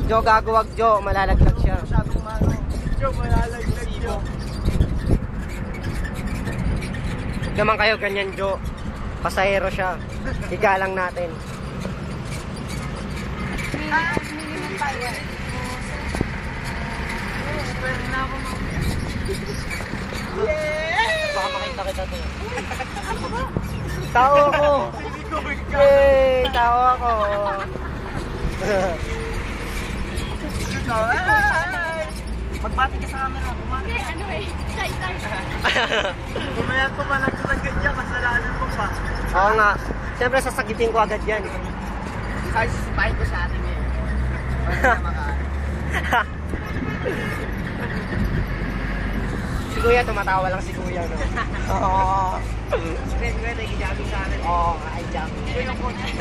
Jo, gago, wag Jo. Malalaglag siya. Jo, malalaglag Jo. Huwag naman kayo ganyan, Jo. Pasahero siya. Igalang natin. Minimum tayo. Pwede na ako Baka makita kita to. Tao ako. Yay! Tao ako. Magbati ka sa camera. Hindi, ano eh. Shy. Kumaya ko pa nagsasagot niya, kasalanan mo pa. Oo nga. Siyempre sasagitin ko agad yan. Kahit sisipahin ko sa atin eh. Si Kuya, tumatawa lang si Kuya. No? Oo. Kuya, nagiging sa akin. Oo, ay jam. Kuya, yung phone niya.